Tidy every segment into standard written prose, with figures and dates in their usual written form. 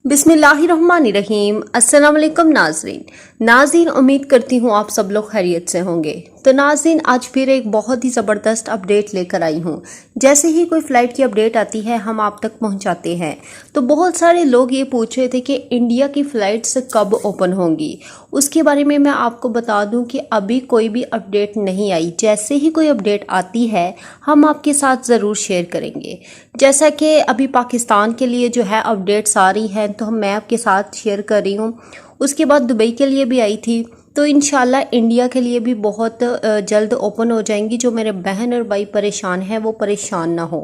बिस्मिल्लाहिर्रहमानिर्रहीम। अस्सलाम वालेकुम नाज़रीन, उम्मीद करती हूँ आप सब लोग खैरियत से होंगे। तो नाज़रीन, आज फिर एक बहुत ही ज़बरदस्त अपडेट लेकर आई हूँ। जैसे ही कोई फ़्लाइट की अपडेट आती है हम आप तक पहुँचाते हैं। तो बहुत सारे लोग ये पूछ रहे थे कि इंडिया की फ़्लाइट्स कब ओपन होंगी। उसके बारे में मैं आपको बता दूं कि अभी कोई भी अपडेट नहीं आई। जैसे ही कोई अपडेट आती है हम आपके साथ ज़रूर शेयर करेंगे। जैसा कि अभी पाकिस्तान के लिए जो है अपडेट्स आ रही हैं तो मैं आपके साथ शेयर कर रही हूँ। उसके बाद दुबई के लिए भी आई थी, तो इंशाल्लाह इंडिया के लिए भी बहुत जल्द ओपन हो जाएंगी। जो मेरे बहन और भाई परेशान हैं वो परेशान ना हो।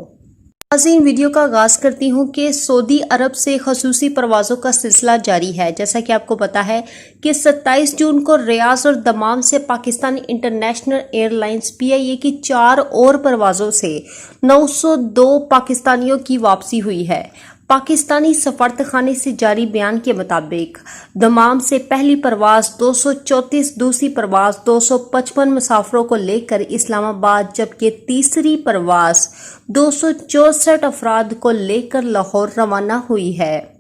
नाज़रीन, वीडियो का आगाज़ करती हूँ कि सऊदी अरब से खसूसी परवाज़ों का सिलसिला जारी है। जैसा कि आपको पता है कि 27 जून को रियाज और दमाम से पाकिस्तानी इंटरनेशनल एयरलाइंस PIA की 4 और परवाज़ों से 902 पाकिस्तानियों की वापसी हुई है। पाकिस्तानी सफारतखाने से जारी बयान के मुताबिक दमाम से पहली परवाज़ 234, दूसरी परवाज़ 255 मुसाफरों को लेकर इस्लामाबाद, जबकि तीसरी परवाज़ 264 अफराद को लेकर लाहौर रवाना हुई है।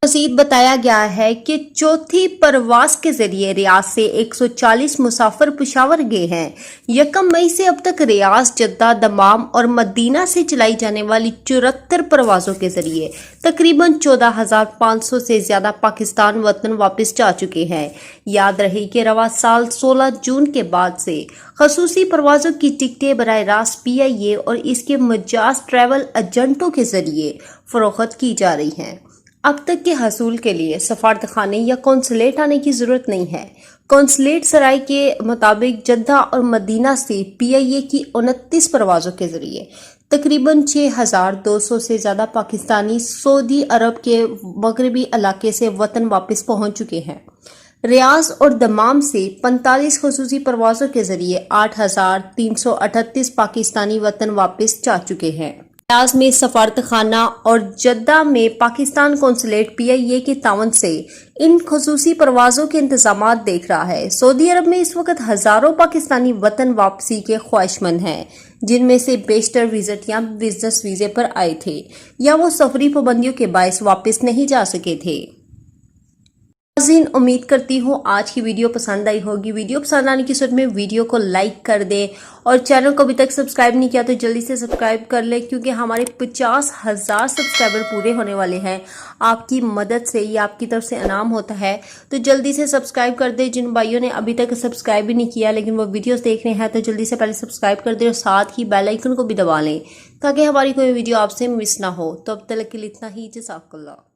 मज़ीद बताया गया है कि चौथी परवाज के जरिए रियाज से 140 मुसाफिर पेशावर गए हैं। 1 मई से अब तक रियाज, जद्दा, दमाम और मदीना से चलाई जाने वाली 74 परवाजों के जरिए तकरीबन 14,500 से ज्यादा पाकिस्तान वतन वापस जा चुके हैं। याद रहे कि रवा साल 16 जून के बाद से खसूसी परवाजों की टिकटें बराह रास्त PIA और इसके मजाज ट्रैवल एजेंटों के जरिए फरोख्त की जा रही हैं। अब तक के हसूल के लिए सफारतखाने या कौंसलेट आने की ज़रूरत नहीं है। कौंसलेट सराय के मुताबिक जद्दा और मदीना से PIA की 29 परवाज़ों के ज़रिए तकरीबन 6,200 से ज़्यादा पाकिस्तानी सऊदी अरब के मगरबी इलाके से वतन वापस पहुंच चुके हैं। रियाज और दमाम से 45 खसूसी परवाज़ों के ज़रिए 8,338 पाकिस्तानी वतन वापस जा चुके हैं। रियाज में सफारतखाना और जद्दा में पाकिस्तान कौंसलेट PIA के तावन से इन खसूसी परवाज़ों के इंतजाम देख रहा है। सऊदी अरब में इस वक्त हज़ारों पाकिस्तानी वतन वापसी के ख्वाहिशमंद हैं, जिनमें से बेशतर विजिट या बिजनेस वीज़े पर आए थे या वो सफरी पाबंदियों के बायस वापस नहीं जा सके थे। नाज़रीन, उम्मीद करती हूँ आज की वीडियो पसंद आई होगी। वीडियो पसंद आने की सूरत में वीडियो को लाइक कर दें और चैनल को अभी तक सब्सक्राइब नहीं किया तो जल्दी से सब्सक्राइब कर लें, क्योंकि हमारे 50,000 सब्सक्राइबर पूरे होने वाले हैं। आपकी मदद से ये आपकी तरफ से इनाम होता है, तो जल्दी से सब्सक्राइब कर दें। जिन भाइयों ने अभी तक सब्सक्राइब भी नहीं किया लेकिन वो वीडियोस देख रहे हैं तो जल्दी से पहले सब्सक्राइब कर दें और साथ ही बेल आइकन को भी दबा लें ताकि हमारी कोई वीडियो आपसे मिस ना हो। तो अब तक के लिए इतना ही। जज़ाकल्लाह।